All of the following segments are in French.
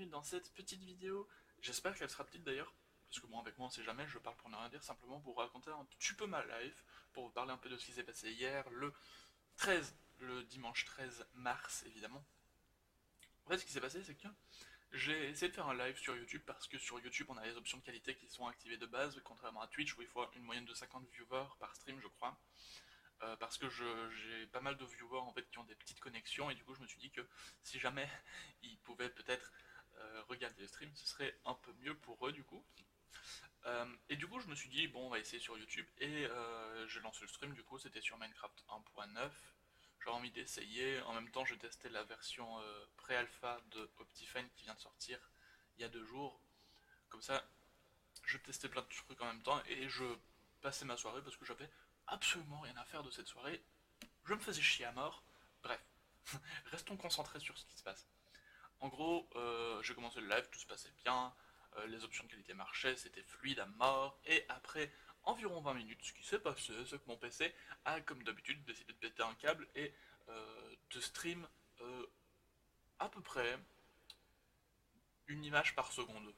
bienvenue dans cette petite vidéo. J'espère qu'elle sera petite d'ailleurs, parce que bon, avec moi on sait jamais, je parle pour ne rien dire, simplement pour vous raconter un petit peu ma life, pour vous parler un peu de ce qui s'est passé hier, le 13, le dimanche 13 mars évidemment. En fait, ce qui s'est passé, c'est que j'ai essayé de faire un live sur YouTube, parce que sur YouTube on a les options de qualité qui sont activées de base, contrairement à Twitch où il faut une moyenne de 50 viewers par stream, je crois. Parce que j'ai pas mal de viewers en fait qui ont des petites connexions et du coup je me suis dit que si jamais ils pouvaient peut-être regarder le stream, ce serait un peu mieux pour eux du coup. Et du coup je me suis dit bon on va essayer sur YouTube et j'ai lancé le stream, du coup c'était sur Minecraft 1.9. J'ai envie d'essayer, en même temps je testais la version pré-alpha de Optifine qui vient de sortir il y a 2 jours. Comme ça je testais plein de trucs en même temps et je passais ma soirée parce que j'avais absolument rien à faire de cette soirée. Je me faisais chier à mort. Bref, restons concentrés sur ce qui se passe. En gros, j'ai commencé le live, tout se passait bien, les options de qualité marchaient, c'était fluide à mort, et après environ 20 minutes, ce qui s'est passé, c'est que mon PC a, comme d'habitude, décidé de péter un câble et de stream euh, à peu près une image par seconde.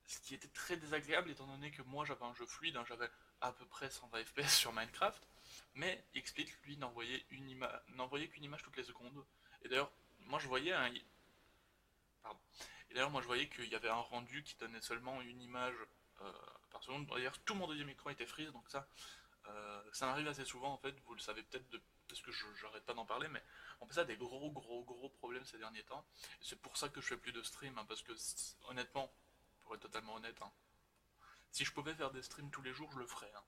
Ce qui était très désagréable étant donné que moi j'avais un jeu fluide, hein, j'avais à peu près 120 FPS sur Minecraft, mais XSplit lui n'envoyait qu'une image toutes les secondes. Et d'ailleurs, moi je voyais un... Pardon. Et d'ailleurs, moi je voyais qu'il y avait un rendu qui donnait seulement une image euh, par seconde. D'ailleurs, tout mon deuxième écran était freeze, donc ça m'arrive assez souvent en fait, vous le savez peut-être parce que je j'arrête pas d'en parler, mais on fait ça des gros problèmes ces derniers temps. Et c'est pour ça que je fais plus de stream, hein, parce que honnêtement, pour être totalement honnête, hein, si je pouvais faire des streams tous les jours, je le ferais, hein.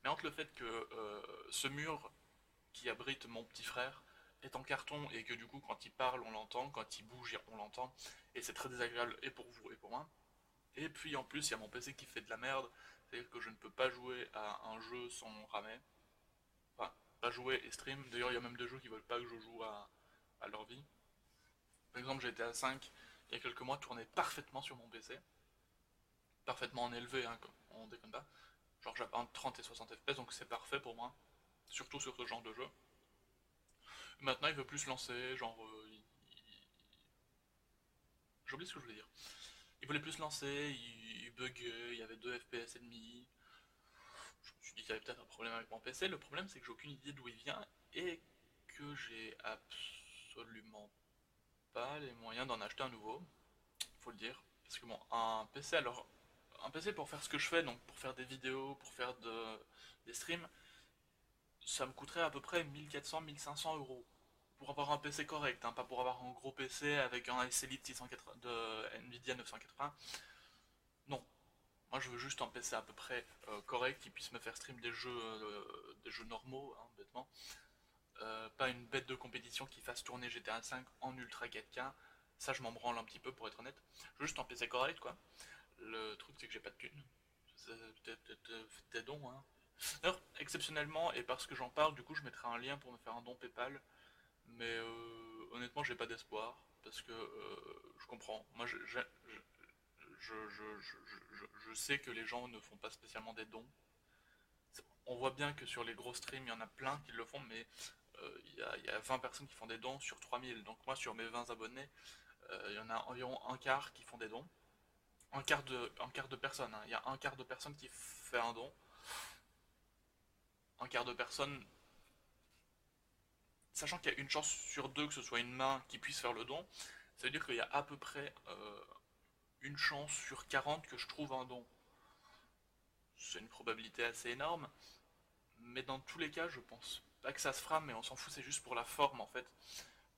Mais entre le fait que ce mur qui abrite mon petit frère est en carton et que du coup quand il parle on l'entend, quand il bouge on l'entend, et c'est très désagréable et pour vous et pour moi. Et puis en plus il y a mon PC qui fait de la merde, c'est-à-dire que je ne peux pas jouer à un jeu sans ramer. Enfin, pas jouer et stream. D'ailleurs il y a même des jeux qui veulent pas que je joue à leur vie. Par exemple GTA 5, il y a quelques mois, tournait parfaitement sur mon PC. Parfaitement en élevé, hein, on déconne pas. Genre j'ai entre 30 et 60 FPS, donc c'est parfait pour moi. Surtout sur ce genre de jeu. Maintenant, il veut plus se lancer, genre. J'ai oublié ce que je voulais dire. Il voulait plus se lancer, il buguait, il y avait 2 FPS et demi. Je me suis dit qu'il y avait peut-être un problème avec mon PC. Le problème, c'est que j'ai aucune idée d'où il vient et que j'ai absolument pas les moyens d'en acheter un nouveau. Faut le dire. Parce que bon, un PC, alors. Un PC pour faire ce que je fais, donc pour faire des vidéos, pour faire des streams, ça me coûterait à peu près 1400-1500 euros. Pour avoir un PC correct, hein, pas pour avoir un gros PC avec un S Elite 680 de Nvidia 980. Non, moi je veux juste un PC à peu près correct qui puisse me faire stream des jeux normaux, hein, bêtement. Pas une bête de compétition qui fasse tourner GTA 5 en ultra 4K. Ça je m'en branle un petit peu pour être honnête. Je veux juste un PC correct quoi. Le truc c'est que j'ai pas de thunes. Faites des dons, hein. D'ailleurs, exceptionnellement, et parce que j'en parle, du coup je mettrai un lien pour me faire un don PayPal. Mais honnêtement, j'ai pas d'espoir. Parce que je comprends. Moi, je sais que les gens ne font pas spécialement des dons. On voit bien que sur les gros streams, il y en a plein qui le font, mais il y a 20 personnes qui font des dons sur 3000. Donc moi, sur mes 20 abonnés, il y en a environ un quart qui font des dons. Un quart de personnes, hein. Il y a un quart de personnes qui fait un don. Un quart de personnes, sachant qu'il y a une chance sur deux que ce soit une main qui puisse faire le don, ça veut dire qu'il y a à peu près une chance sur 40 que je trouve un don. C'est une probabilité assez énorme, mais dans tous les cas, je pense pas que ça se fera, mais on s'en fout, c'est juste pour la forme en fait.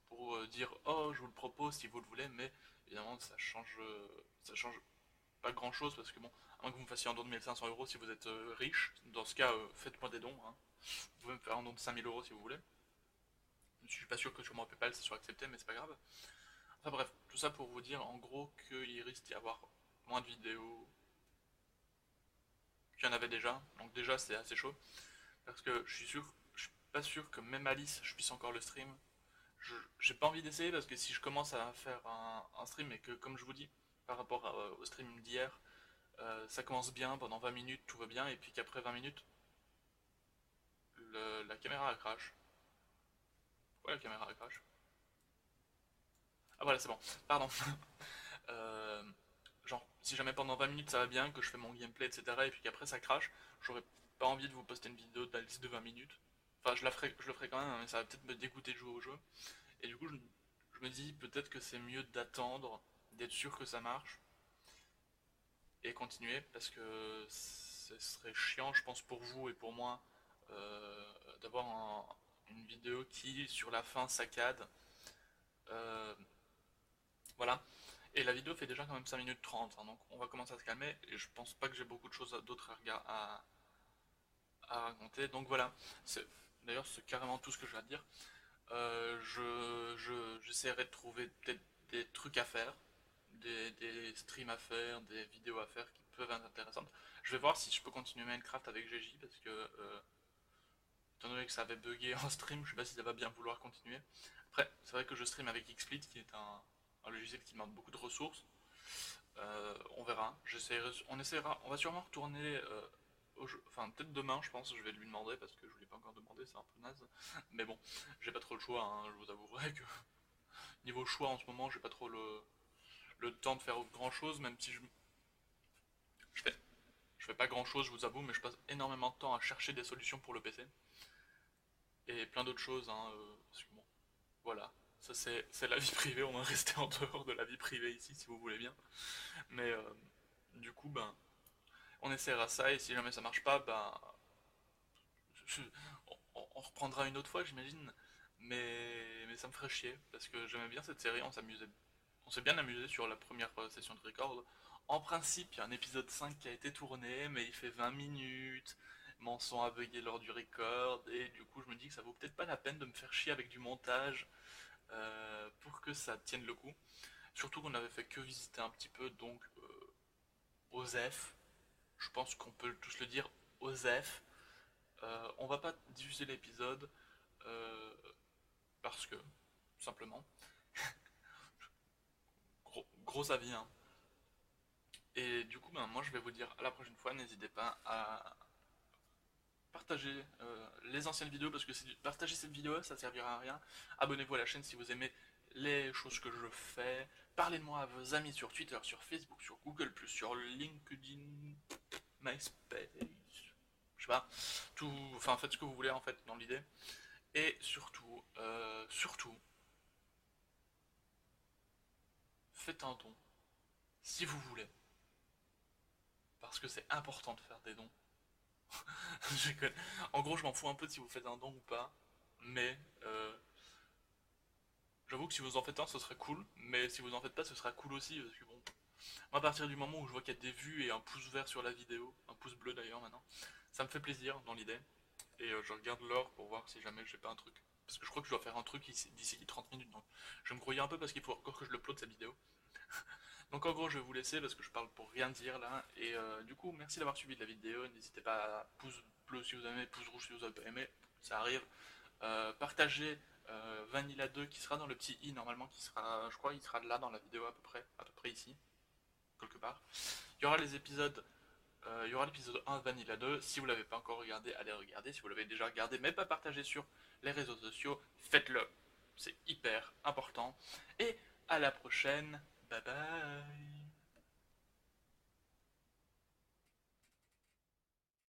Pour dire oh, je vous le propose si vous le voulez, mais évidemment, ça change pas grand chose parce que bon, à moins que vous me fassiez un don de 1500 euros si vous êtes riche, dans ce cas, faites-moi des dons, hein. Vous pouvez me faire un don de 5000 € si vous voulez. Je suis pas sûr que sur mon PayPal ça soit accepté, mais c'est pas grave. Enfin bref, tout ça pour vous dire en gros qu'il risque d'y avoir moins de vidéos qu'il y en avait déjà, donc déjà c'est assez chaud. Parce que je suis pas sûr que même Alice, je puisse encore le stream. J'ai pas envie d'essayer parce que si je commence à faire un stream et que, comme je vous dis, par rapport au stream d'hier, ça commence bien, pendant 20 minutes tout va bien, et puis qu'après 20 minutes, la caméra elle crash. Pourquoi la caméra elle crash? Ah voilà, c'est bon, pardon. Euh, genre, si jamais pendant 20 minutes ça va bien, que je fais mon gameplay, etc., et puis qu'après ça crache, j'aurais pas envie de vous poster une vidéo d'Alice de 20 minutes. Enfin, je le ferai quand même, hein, mais ça va peut-être me dégoûter de jouer au jeu. Et du coup, je me dis peut-être que c'est mieux d'attendre, d'être sûr que ça marche, et continuer, parce que ce serait chiant, je pense, pour vous et pour moi, d'avoir une vidéo qui, sur la fin, saccade. Euh, voilà. Et la vidéo fait déjà quand même 5 minutes 30, hein, donc on va commencer à se calmer, et je pense pas que j'ai beaucoup de choses d'autres à raconter, donc voilà. D'ailleurs, c'est carrément tout ce que je vais te dire. J'essaierai de trouver peut-être des trucs à faire, des streams à faire, des vidéos à faire qui peuvent être intéressantes. Je vais voir si je peux continuer Minecraft avec GJ, parce que, étant donné que ça avait bugué en stream, je sais pas si ça va bien vouloir continuer. Après, c'est vrai que je stream avec XSplit, qui est un logiciel qui demande beaucoup de ressources. On verra. On va sûrement retourner au jeu. Enfin, peut-être demain, je pense. Je vais lui demander parce que je lui ai pas encore demandé, c'est un peu naze. Mais bon, j'ai pas trop le choix. Hein, je vous avouerai que niveau choix en ce moment, j'ai pas trop le temps de faire grand chose, même si je fais, je fais pas grand chose, je vous avoue, mais je passe énormément de temps à chercher des solutions pour le PC et plein d'autres choses. Hein, parce que bon, voilà. Ça, c'est la vie privée. On va rester en dehors de la vie privée ici, si vous voulez bien. Mais du coup, ben, on essaiera ça, et si jamais ça marche pas, bah, je- on reprendra une autre fois, j'imagine. Mais ça me ferait chier, parce que j'aimais bien cette série, on s'est bien amusé sur la première session de record. En principe, il y a un épisode 5 qui a été tourné, mais il fait 20 minutes. Mon son a bugué lors du record, et du coup, je me dis que ça vaut peut-être pas la peine de me faire chier avec du montage pour que ça tienne le coup. Surtout qu'on avait fait que visiter un petit peu, donc OZEF, je pense qu'on peut tous le dire, OZEF. On va pas diffuser l'épisode euh, parce que, tout simplement, gros avis, hein. Et du coup, ben, moi je vais vous dire à la prochaine fois, n'hésitez pas à partager les anciennes vidéos, parce que partager cette vidéo, ça servira à rien. Abonnez-vous à la chaîne si vous aimez les choses que je fais. Parlez de moi à vos amis sur Twitter, sur Facebook, sur Google+, sur LinkedIn, MySpace, je sais pas, tout, enfin faites ce que vous voulez en fait dans l'idée. Et surtout, faites un don si vous voulez, parce que c'est important de faire des dons. En gros, je m'en fous un peu de si vous faites un don ou pas, mais j'avoue que si vous en faites un, ce serait cool, mais si vous en faites pas, ce sera cool aussi, parce que bon, moi, à partir du moment où je vois qu'il y a des vues et un pouce vert sur la vidéo, un pouce bleu d'ailleurs maintenant, ça me fait plaisir dans l'idée, et je regarde l'heure pour voir si jamais j'ai pas un truc. Parce que je crois que je dois faire un truc d'ici 30 minutes, donc je vais me grouiller un peu parce qu'il faut encore que je l'upload cette vidéo. Donc en gros, je vais vous laisser parce que je parle pour rien dire là. Et du coup, merci d'avoir suivi la vidéo. N'hésitez pas à pouce bleu si vous aimez, pouce rouge si vous avez pas aimé. Ça arrive. Partagez Vanilla 2 qui sera dans le petit i normalement, qui sera, je crois, il sera là dans la vidéo à peu près ici, quelque part. Il y aura les épisodes. Il y aura l'épisode 1 de Vanilla 2. Si vous l'avez pas encore regardé, allez regarder. Si vous l'avez déjà regardé, mais pas partagé sur les réseaux sociaux, faites-le. C'est hyper important. Et à la prochaine. Bye bye.